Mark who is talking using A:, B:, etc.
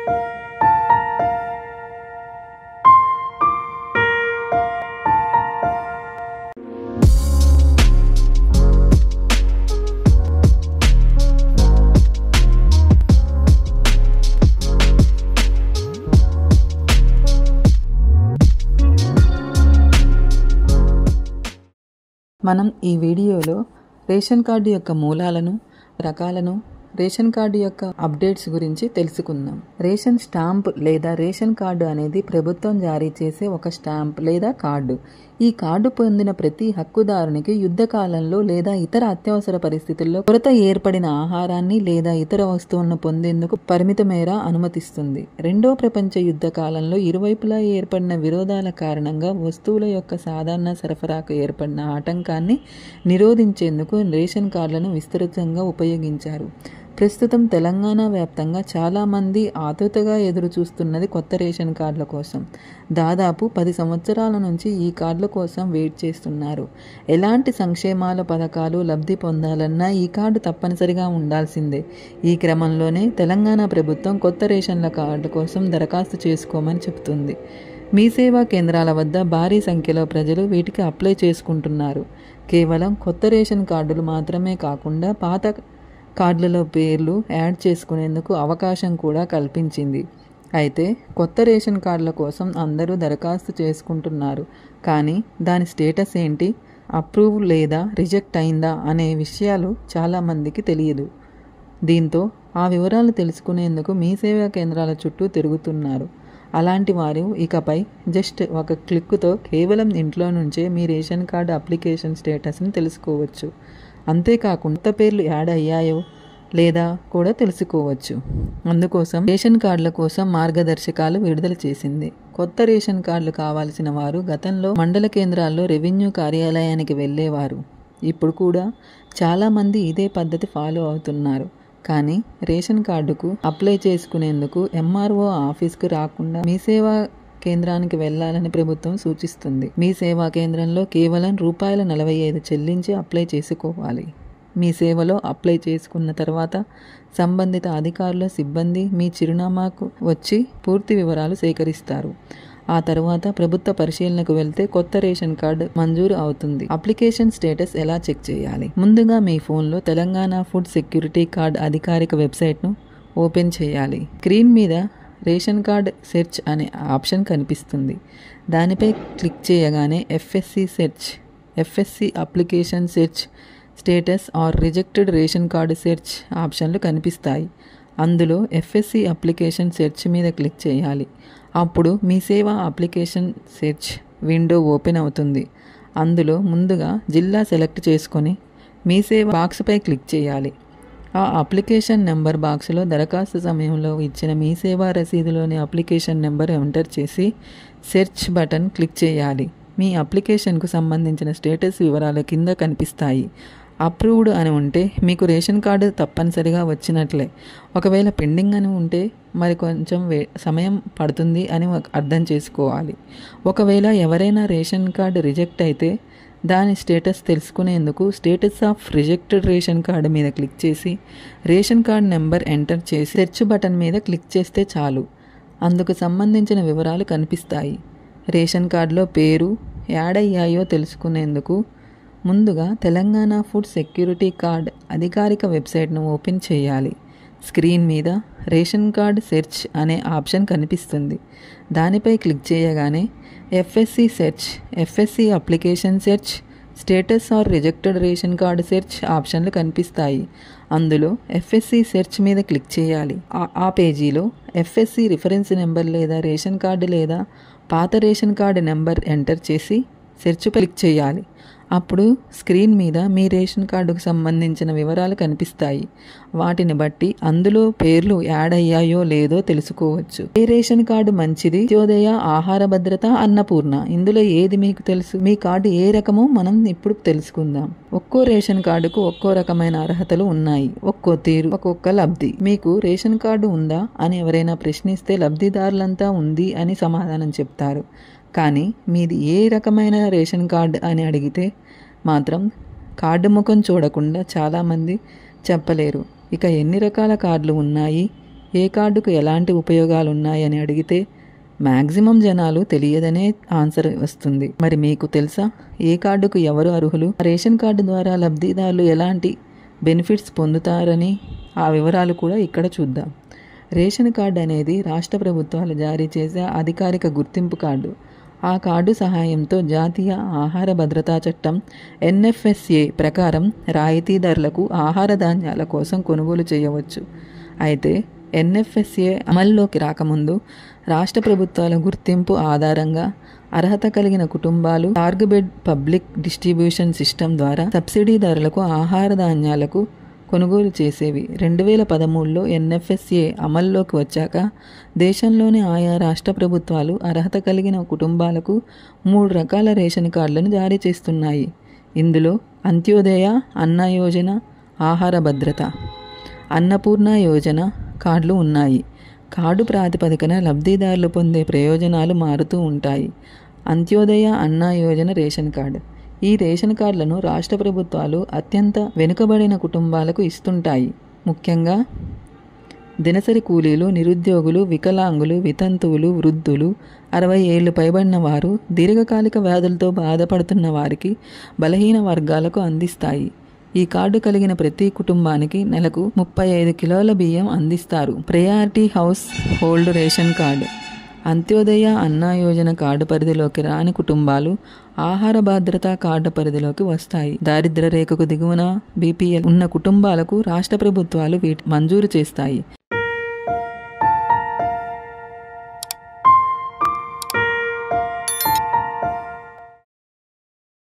A: మనం ఈ వీడియోలో రేషన్ కార్డు యొక్క మూలాలను, రకాలను, రేషన్ కార్డు యొక్క అప్డేట్స్ గురించి తెలుసుకుందాం. రేషన్ స్టాంప్ లేదా రేషన్ కార్డు అనేది ప్రభుత్వం జారీ చేసే ఒక స్టాంప్ లేదా కార్డు. ఈ కార్డు పొందిన ప్రతి హక్కుదారునికి యుద్ధ కాలంలో లేదా ఇతర అత్యవసర పరిస్థితుల్లో కొరత ఏర్పడిన ఆహారాన్ని లేదా ఇతర వస్తువులను పొందేందుకు పరిమిత మేర అనుమతిస్తుంది. రెండో ప్రపంచ యుద్ధ కాలంలో ఇరువైపులా ఏర్పడిన విరోధాల కారణంగా వస్తువుల యొక్క సాధారణ సరఫరాకు ఏర్పడిన ఆటంకాన్ని నిరోధించేందుకు రేషన్ కార్డులను విస్తృతంగా ఉపయోగించారు. ప్రస్తుతం తెలంగాణ వ్యాప్తంగా చాలామంది ఆతృతగా ఎదురు చూస్తున్నది కొత్త రేషన్ కార్డుల కోసం. దాదాపు 10 సంవత్సరాల నుంచి ఈ కార్డుల కోసం వెయిట్ చేస్తున్నారు. ఎలాంటి సంక్షేమాల పథకాలు లబ్ధి పొందాలన్నా ఈ కార్డు తప్పనిసరిగా ఉండాల్సిందే. ఈ క్రమంలోనే తెలంగాణ ప్రభుత్వం కొత్త రేషన్ల కార్డు కోసం దరఖాస్తు చేసుకోమని చెబుతుంది. మీ సేవా కేంద్రాల వద్ద భారీ సంఖ్యలో ప్రజలు వీటికి అప్లై చేసుకుంటున్నారు. కేవలం కొత్త రేషన్ కార్డులు మాత్రమే కాకుండా పాత కార్డులలో పేర్లు యాడ్ చేసుకునేందుకు అవకాశం కూడా కల్పించింది. అయితే కొత్త రేషన్ కార్డుల కోసం అందరూ దరఖాస్తు చేసుకుంటున్నారు. కానీ దాని స్టేటస్ ఏంటి, అప్రూవ్ లేదా రిజెక్ట్ అయిందా అనే విషయాలు చాలామందికి తెలియదు. దీంతో ఆ వివరాలు తెలుసుకునేందుకు మీ సేవా కేంద్రాల చుట్టూ తిరుగుతున్నారు. అలాంటి వారు ఇకపై జస్ట్ ఒక క్లిక్తో కేవలం ఇంట్లో నుంచే మీ రేషన్ కార్డు అప్లికేషన్ స్టేటస్ని తెలుసుకోవచ్చు. అంతేకాకుండా కొత్త పేర్లు యాడ్ అయ్యాయో లేదా కూడా తెలుసుకోవచ్చు. అందుకోసం రేషన్ కార్డుల కోసం మార్గదర్శకాలు విడుదల చేసింది. కొత్త రేషన్ కార్డులు కావాల్సిన వారు గతంలో మండల కేంద్రాల్లో రెవెన్యూ కార్యాలయానికి వెళ్ళేవారు. ఇప్పుడు కూడా చాలామంది ఇదే పద్ధతి ఫాలో అవుతున్నారు. కానీ రేషన్ కార్డుకు అప్లై చేసుకునేందుకు ఎంఆర్ఓ ఆఫీస్కు రాకుండా మీ సేవా కేంద్రానికి వెళ్లాలని ప్రభుత్వం సూచిస్తుంది. మీ సేవా కేంద్రంలో కేవలం ₹45 చెల్లించి అప్లై చేసుకోవాలి. మీ సేవలో అప్లై చేసుకున్న తర్వాత సంబంధిత అధికారుల సిబ్బంది మీ చిరునామాకు వచ్చి పూర్తి వివరాలు సేకరిస్తారు. ఆ తర్వాత ప్రభుత్వ పరిశీలనకు వెళ్తే కొత్త రేషన్ కార్డు మంజూరు అవుతుంది. అప్లికేషన్ స్టేటస్ ఎలా చెక్ చేయాలి? ముందుగా మీ ఫోన్లో తెలంగాణ ఫుడ్ సెక్యూరిటీ కార్డ్ అధికారిక వెబ్సైట్ను ఓపెన్ చేయాలి. స్క్రీన్ మీద రేషన్ కార్డ్ సెర్చ్ అనే ఆప్షన్ కనిపిస్తుంది. దానిపై క్లిక్ చేయగానే FSC application search, status are rejected ration card search ఆప్షన్లు కనిపిస్తాయి. అందులో ఎఫ్ఎస్సి అప్లికేషన్ సెర్చ్ మీద క్లిక్ చేయాలి. అప్పుడు మీ సేవా అప్లికేషన్ సెర్చ్ విండో ఓపెన్ అవుతుంది. అందులో ముందుగా జిల్లా సెలెక్ట్ చేసుకొని మీ సేవ బాక్స్పై క్లిక్ చేయాలి. ఆ అప్లికేషన్ నెంబర్ బాక్స్లో దరఖాస్తు సమయంలో ఇచ్చిన మీ సేవా రసీదులోని అప్లికేషన్ నెంబర్ ఎంటర్ చేసి సెర్చ్ బటన్ క్లిక్ చేయాలి. మీ అప్లికేషన్కు సంబంధించిన స్టేటస్ వివరాలు కింద కనిపిస్తాయి. అప్రూవ్డ్ అని ఉంటే మీకు రేషన్ కార్డు తప్పనిసరిగా వచ్చినట్లే. ఒకవేళ పెండింగ్ అని ఉంటే మరి కొంచెం సమయం పడుతుంది అని అర్థం చేసుకోవాలి. ఒకవేళ ఎవరైనా రేషన్ కార్డు రిజెక్ట్ అయితే దాని స్టేటస్ తెలుసుకునేందుకు status of rejected ration card మీద క్లిక్ చేసి రేషన్ కార్డు నెంబర్ ఎంటర్ చేసి సెర్చ్ బటన్ మీద క్లిక్ చేస్తే చాలు. అందుకు సంబంధించిన వివరాలు కనిపిస్తాయి. రేషన్ కార్డులో పేరు యాడ్ అయ్యాయో తెలుసుకునేందుకు ముందుగా తెలంగాణ ఫుడ్ సెక్యూరిటీ కార్డ్ అధికారిక వెబ్సైట్ను ఓపెన్ చేయాలి. స్క్రీన్ మీద రేషన్ కార్డ్ సెర్చ్ అనే ఆప్షన్ కనిపిస్తుంది. దానిపై క్లిక్ చేయగానే FSC search, FSC application search, status are rejected ration card search ఆప్షన్లు కనిపిస్తాయి. అందులో ఎఫ్ఎస్సి సెర్చ్ మీద క్లిక్ చేయాలి. ఆ పేజీలో ఎఫ్ఎస్సి రిఫరెన్స్ నెంబర్ లేదా రేషన్ కార్డు లేదా పాత రేషన్ కార్డు నెంబర్ ఎంటర్ చేసి సెర్చ్ క్లిక్ చేయాలి. అప్పుడు స్క్రీన్ మీద మీ రేషన్ కార్డుకు సంబంధించిన వివరాలు కనిపిస్తాయి. వాటిని బట్టి అందులో పేర్లు యాడ్ అయ్యాయో లేదో తెలుసుకోవచ్చు. ఏ రేషన్ కార్డు మంచిది? అంత్యోదయ, ఆహార భద్రత, అన్నపూర్ణ, ఇందులో ఏది మీకు తెలుసు? మీ కార్డు ఏ రకమో మనం ఇప్పుడు తెలుసుకుందాం. ఒక్కో రేషన్ కార్డుకు ఒక్కో రకమైన అర్హతలు ఉన్నాయి. ఒక్కో తీరు, ఒక్కొక్క లబ్ధి. మీకు రేషన్ కార్డు ఉందా అని ఎవరైనా ప్రశ్నిస్తే లబ్ధిదారులంతా ఉంది అని సమాధానం చెప్తారు. కానీ మీది ఏ రకమైన రేషన్ కార్డు అని అడిగితే మాత్రం కార్డు ముఖం చూడకుండా చాలామంది చెప్పలేరు. ఇక ఎన్ని రకాల కార్డులు ఉన్నాయి, ఏ కార్డుకు ఎలాంటి ఉపయోగాలు ఉన్నాయని అడిగితే మ్యాక్సిమం జనాలు తెలియదనే ఆన్సర్ వస్తుంది. మరి మీకు తెలుసా ఏ కార్డుకు ఎవరు అర్హులు, రేషన్ కార్డు ద్వారా లబ్ధిదారులు ఎలాంటి బెనిఫిట్స్ పొందుతారని ఆ వివరాలు కూడా ఇక్కడ చూద్దాం. రేషన్ కార్డు అనేది రాష్ట్ర ప్రభుత్వాలు జారీ చేసే అధికారిక గుర్తింపు కార్డు. ఆ కార్డు సహాయంతో జాతీయ ఆహార భద్రతా చట్టం NFSA ప్రకారం రాయితీ ధరలకు ఆహార ధాన్యాల కోసం కొనుగోలు చేయవచ్చు. అయితే NFSA అమల్లోకి రాకముందు రాష్ట్ర ప్రభుత్వాల గుర్తింపు ఆధారంగా అర్హత కలిగిన కుటుంబాలు టార్గెటెడ్ పబ్లిక్ డిస్ట్రిబ్యూషన్ సిస్టమ్ ద్వారా సబ్సిడీ ధరలకు ఆహార ధాన్యాలకు కొనుగోలు చేసేవి. 2013లో NFSA అమల్లోకి వచ్చాక దేశంలోని ఆయా రాష్ట్ర ప్రభుత్వాలు అర్హత కలిగిన కుటుంబాలకు 3 రకాల రేషన్ కార్డులను జారీ చేస్తున్నాయి. ఇందులో అంత్యోదయ, అన్న యోజన, ఆహార భద్రత, అన్నపూర్ణ యోజన కార్డులు ఉన్నాయి. కార్డు ప్రాతిపదికన లబ్ధిదారులు పొందే ప్రయోజనాలు మారుతూ ఉంటాయి. అంత్యోదయ, అన్న యోజన రేషన్ కార్డు. ఈ రేషన్ కార్డులను రాష్ట్ర ప్రభుత్వాలు అత్యంత వెనుకబడిన కుటుంబాలకు ఇస్తుంటాయి. ముఖ్యంగా దినసరి కూలీలు, నిరుద్యోగులు, వికలాంగులు, వితంతువులు, వృద్ధులు, 60 ఏళ్లు పైబడిన వారు, దీర్ఘకాలిక వ్యాధులతో బాధపడుతున్న వారికి, బలహీన వర్గాలకు అందిస్తాయి. ఈ కార్డు కలిగిన ప్రతి కుటుంబానికి నెలకు 35 కిలోల బియ్యం అందిస్తారు. Priority house hold ration card. Antyodaya, అన్న యోజన కార్డు పరిధిలోకి రాని కుటుంబాలు ఆహార భద్రతా కార్డు పరిధిలోకి వస్తాయి. దారిద్ర్య రేఖకు దిగువన BPL ఉన్న కుటుంబాలకు రాష్ట్ర ప్రభుత్వాలు వీటి మంజూరు చేస్తాయి.